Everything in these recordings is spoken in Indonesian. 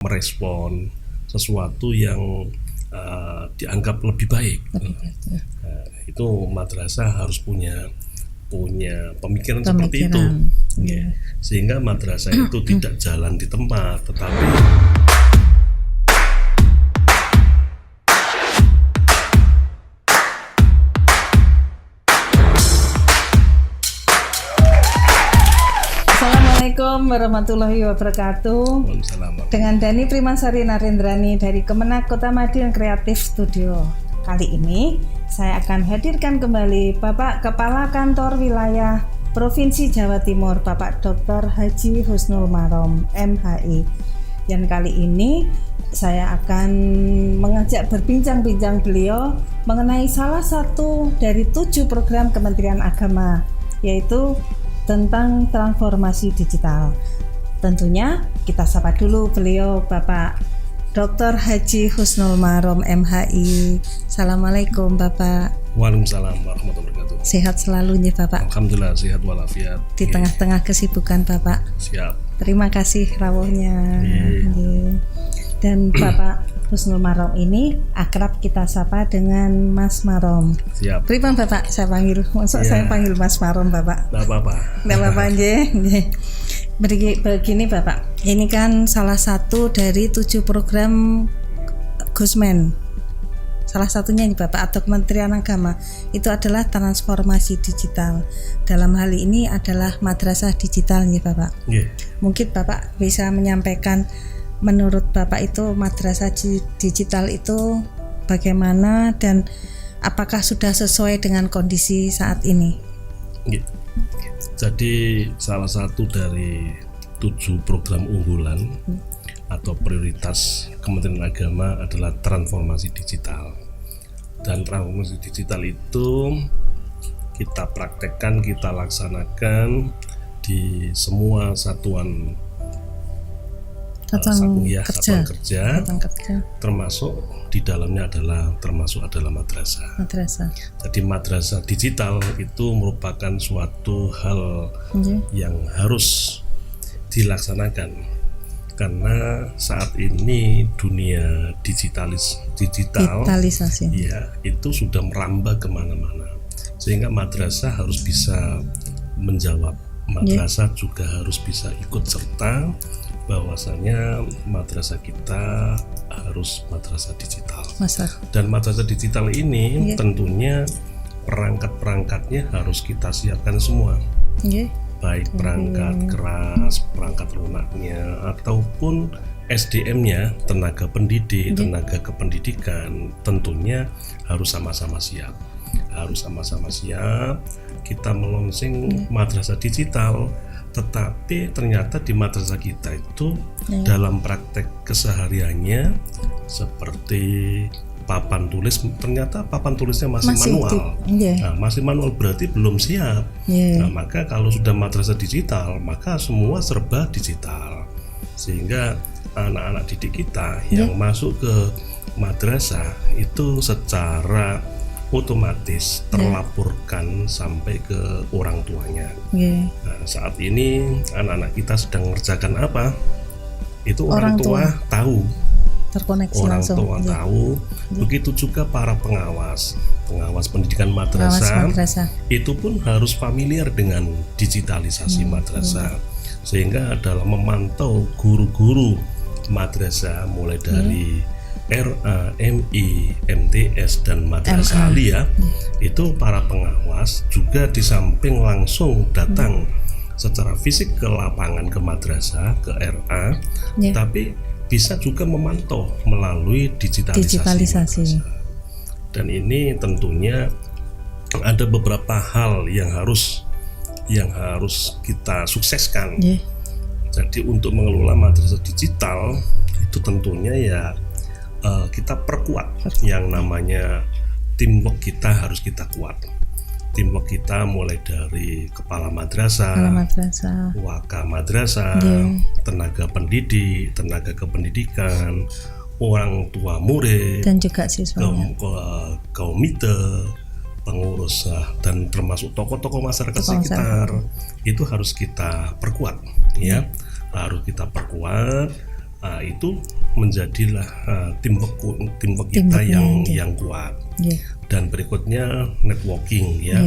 merespon sesuatu yang dianggap lebih baik. Itu madrasah harus punya pemikiran seperti itu, sehingga madrasah itu tidak jalan di tempat, tetapi Assalamualaikum warahmatullahi wabarakatuh. Dengan Dani Primasari Narendrani dari Kemenak Kota Madiun Kreatif Studio. Kali ini saya akan hadirkan kembali Bapak Kepala Kantor Wilayah Provinsi Jawa Timur, Bapak Dr. Haji Husnul Marom, MHI. Dan kali ini saya akan mengajak berbincang-bincang beliau mengenai salah satu dari 7 program Kementerian Agama, yaitu tentang transformasi digital. Tentunya kita sapa dulu beliau, Bapak Dr. Haji Husnul Marom, MHI. Assalamualaikum Bapak. Waalaikumsalam warahmatullahi wabarakatuh. Sehat selalu nih Bapak. Alhamdulillah sehat walafiat. Di tengah-tengah kesibukan Bapak. Siap. Terima kasih rawuhnya. Dan Bapak Husnul Marom ini akrab kita sapa dengan Mas Marom. Siap. Pripun Bapak saya panggil? Maksud saya panggil Mas Marom Bapak. Tidak apa-apa. Tidak apa-apa nggih. Begini Bapak, ini kan salah satu dari 7 program Gusmen. Salah satunya ini Bapak, atau Kementerian Agama, itu adalah transformasi digital. Dalam hal ini adalah madrasah digital nih Bapak. Mungkin Bapak bisa menyampaikan menurut Bapak itu madrasah digital itu bagaimana dan apakah sudah sesuai dengan kondisi saat ini? Jadi salah satu dari 7 program unggulan atau prioritas Kementerian Agama adalah transformasi digital. Dan transformasi digital itu kita praktekkan, kita laksanakan di semua satuan kerja, termasuk di dalamnya adalah madrasah. Jadi madrasah digital itu merupakan suatu hal yang harus dilaksanakan karena saat ini dunia digitalisasi ya itu sudah merambah kemana-mana, sehingga madrasah harus bisa menjawab. Madrasah juga harus bisa ikut serta bahwasanya madrasah kita harus madrasah digital. Dan madrasah digital ini tentunya perangkat-perangkatnya harus kita siapkan semua. Baik perangkat keras, perangkat lunaknya, ataupun SDM-nya, tenaga pendidik, tenaga kependidikan, tentunya harus sama-sama siap. Kita melonsing madrasah digital, tetapi ternyata di madrasah kita itu dalam praktek kesehariannya seperti papan tulis, ternyata papan tulisnya masih manual. Nah, masih manual berarti belum siap. Nah, maka kalau sudah madrasah digital, maka semua serba digital, sehingga anak-anak didik kita yang masuk ke madrasah itu secara otomatis terlaporkan sampai ke orang tuanya. Nah, saat ini anak-anak kita sedang mengerjakan apa? Itu orang tua tahu. Terkoneksi orang langsung. Tua tahu. Begitu juga para pengawas pendidikan madrasah itu pun harus familiar dengan digitalisasi madrasah, sehingga adalah memantau guru-guru madrasah mulai dari RA, MI, MTS dan madrasah aliyah. Itu para pengawas juga di samping langsung datang secara fisik ke lapangan, ke madrasah, ke RA, tapi bisa juga memantau melalui digitalisasi. Dan ini tentunya ada beberapa hal yang harus kita sukseskan. Jadi untuk mengelola madrasah digital itu tentunya ya kita perkuat yang namanya teamwork. Kita harus kita kuat. Teamwork kita mulai dari kepala madrasah, waka madrasah, tenaga pendidik, tenaga kependidikan, orang tua murid, dan juga siswanya, komite, pengurus dan termasuk tokoh-tokoh masyarakat sekitar. Itu harus kita perkuat, ya. Harus kita perkuat itu menjadilah teamwork kita yang kuat. Dan berikutnya networking ya.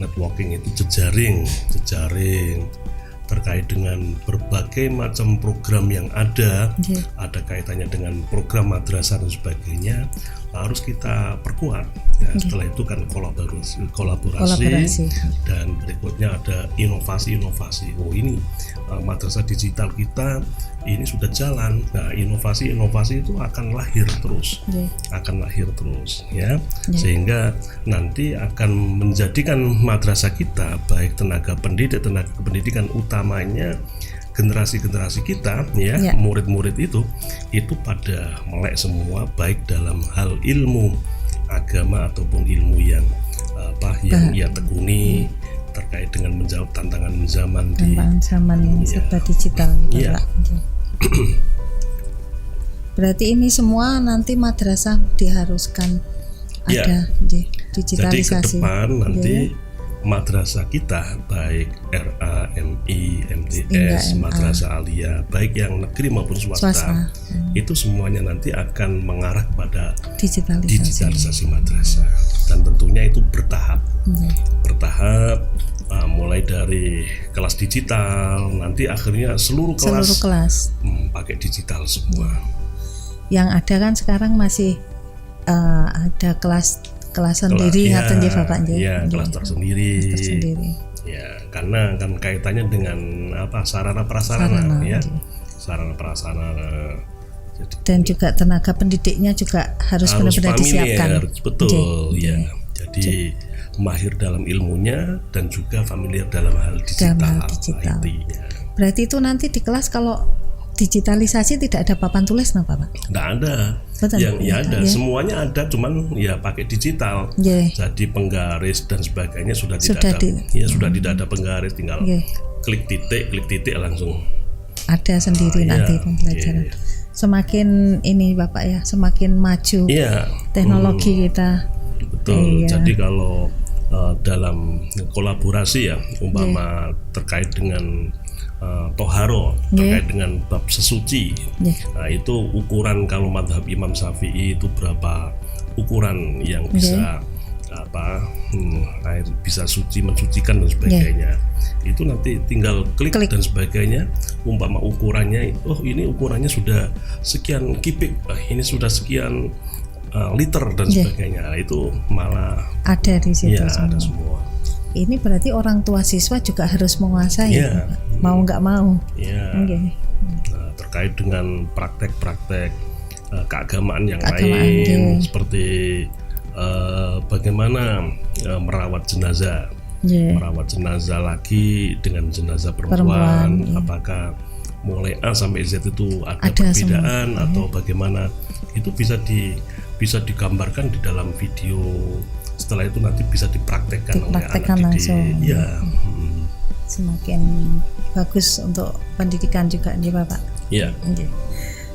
Networking itu jejaring terkait dengan berbagai macam program yang ada kaitannya dengan program madrasah dan sebagainya, harus kita perkuat. Setelah itu kan kolaborasi. Dan berikutnya ada inovasi. Ini madrasah digital kita ini sudah jalan. Nah, inovasi itu akan lahir terus, ya. Sehingga nanti akan menjadikan madrasah kita, baik tenaga pendidikan utamanya generasi kita ya, murid-murid itu pada melek semua, baik dalam hal ilmu agama ataupun ilmu yang ia tekuni terkait dengan menjawab tantangan zaman serba digital gitu, Pak. Berarti ini semua nanti madrasah diharuskan ada digitalisasi. Jadi ke depan nanti madrasah kita, baik RA, MI, MTS, madrasah aliyah, baik yang negeri maupun swasta, itu semuanya nanti akan mengarah kepada digitalisasi madrasah. Dan tentunya itu bertahap, mulai dari kelas digital, nanti akhirnya seluruh kelas pakai digital semua. Yang ada kan sekarang masih ada kelas sendiri, kelas tersendiri. Ya, karena kan kaitannya dengan sarana prasarana. Dan juga tenaga pendidiknya juga harus benar-benar disiapkan. Betul, ya. Jadi mahir dalam ilmunya dan juga familiar dalam hal digital. Berarti itu nanti di kelas kalau digitalisasi tidak ada papan tulis, Pak? Tidak ada. Ada, semuanya ada, cuman ya pakai digital. Jadi penggaris dan sebagainya sudah tidak ada penggaris, tinggal klik titik langsung ada sendiri nanti pembelajaran. Semakin ini Bapak ya, semakin maju teknologi kita. Betul. Jadi kalau dalam kolaborasi ya, umpama terkait dengan toharo, terkait dengan bab sesuci. Nah, itu ukuran kalau mazhab Imam Syafi'i itu berapa ukuran yang bisa air bisa suci, mensucikan dan sebagainya. Itu nanti tinggal klik dan sebagainya. Umpama ukurannya, ini ukurannya sudah sekian kubik, ini sudah sekian liter dan sebagainya. Itu malah ada di situ ada semua. Ini berarti orang tua siswa juga harus menguasai, mau nggak mau. Nah, terkait dengan praktek-praktek keagamaan yang lain, seperti bagaimana merawat jenazah, laki dengan jenazah perempuan. Apakah mulai A sampai Z itu ada perbedaan atau bagaimana? Itu bisa digambarkan di dalam video. Setelah itu nanti bisa dipraktekkan oleh anak didik. Semakin bagus untuk pendidikan juga nih Bapak.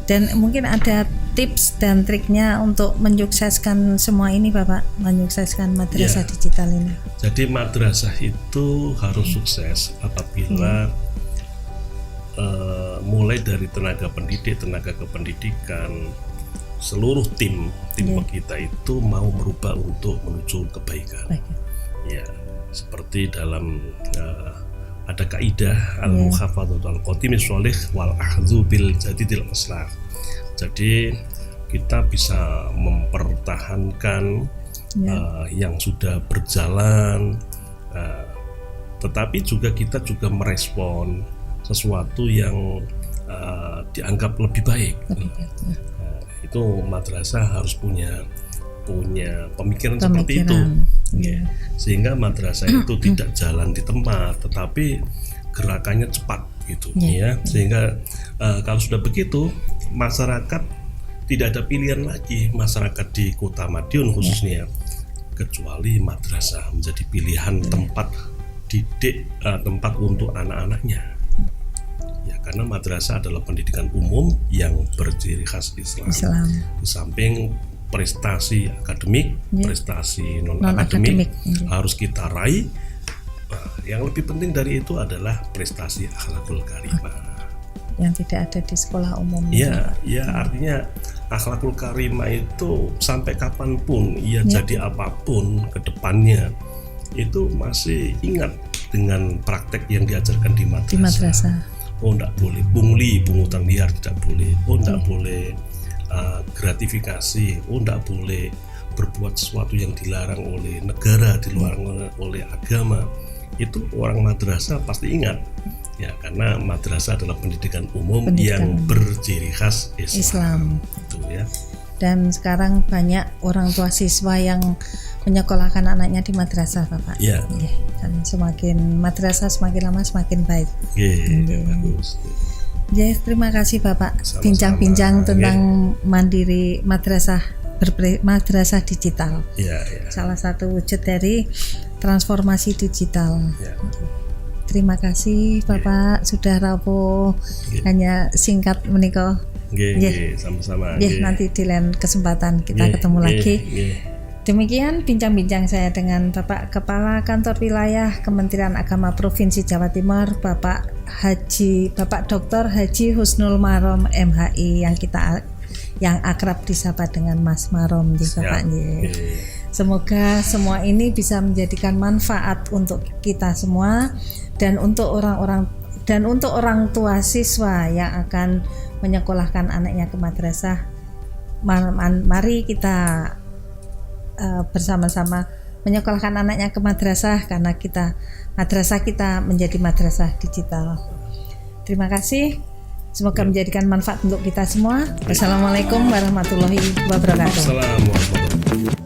Dan mungkin ada tips dan triknya untuk menyukseskan semua ini Bapak, menyukseskan madrasah digital ini. Jadi madrasah itu harus sukses apabila mulai dari tenaga pendidik, tenaga kependidikan, seluruh tim kita itu mau merubah untuk menuju kebaikan. Seperti dalam ada kaidah al-muhafadzatu al-qatimis sholih wal ahdzu bil jadidil islah. Jadi kita bisa mempertahankan yang sudah berjalan, tetapi juga kita juga merespon sesuatu yang dianggap lebih baik. Itu madrasah harus punya pemikiran seperti itu, sehingga madrasah itu tidak jalan di tempat, tetapi gerakannya cepat gitu, sehingga kalau sudah begitu masyarakat tidak ada pilihan lagi, masyarakat di Kota Madiun khususnya, kecuali madrasah menjadi pilihan tempat didik, tempat untuk anak-anaknya. Karena madrasah adalah pendidikan umum yang berciri khas Islam. Di samping prestasi akademik, prestasi non-akademik harus kita raih. Yang lebih penting dari itu adalah prestasi akhlakul karimah. yang tidak ada di sekolah umum. Ya artinya akhlakul karimah itu sampai kapanpun ia jadi apapun ke depannya itu masih ingat dengan praktek yang diajarkan di madrasah. Oh, enggak boleh pungli, pungutan liar tidak boleh. Oh, enggak boleh gratifikasi. Oh, enggak boleh berbuat sesuatu yang dilarang oleh negara, dilarang oleh agama. Itu orang madrasah pasti ingat. Ya, karena madrasah adalah pendidikan umum yang berciri khas Islam. Itu ya. Dan sekarang banyak orang tua siswa yang menyekolahkan anaknya di madrasah, Bapak. Iya. Dan semakin madrasah semakin lama semakin baik. Bagus. Terima kasih Bapak. Sama-sama. Bincang-bincang tentang mandiri madrasah madrasah digital. Salah satu wujud dari transformasi digital. Terima kasih Bapak sudah rawuh hanya singkat menika. Sama-sama. Nanti di lain kesempatan kita ketemu lagi. Demikian bincang-bincang saya dengan Bapak Kepala Kantor Wilayah Kementerian Agama Provinsi Jawa Timur, Bapak Dr. Haji Husnul Marom MHI yang akrab disapa dengan Mas Marom di Bapak. Semoga semua ini bisa menjadikan manfaat untuk kita semua dan untuk orang tua siswa yang akan menyekolahkan anaknya ke madrasah. Mari kita bersama-sama menyekolahkan anaknya ke madrasah karena madrasah kita menjadi madrasah digital. Terima kasih. Semoga menjadikan manfaat untuk kita semua. Wassalamualaikum warahmatullahi wabarakatuh. Assalamualaikum.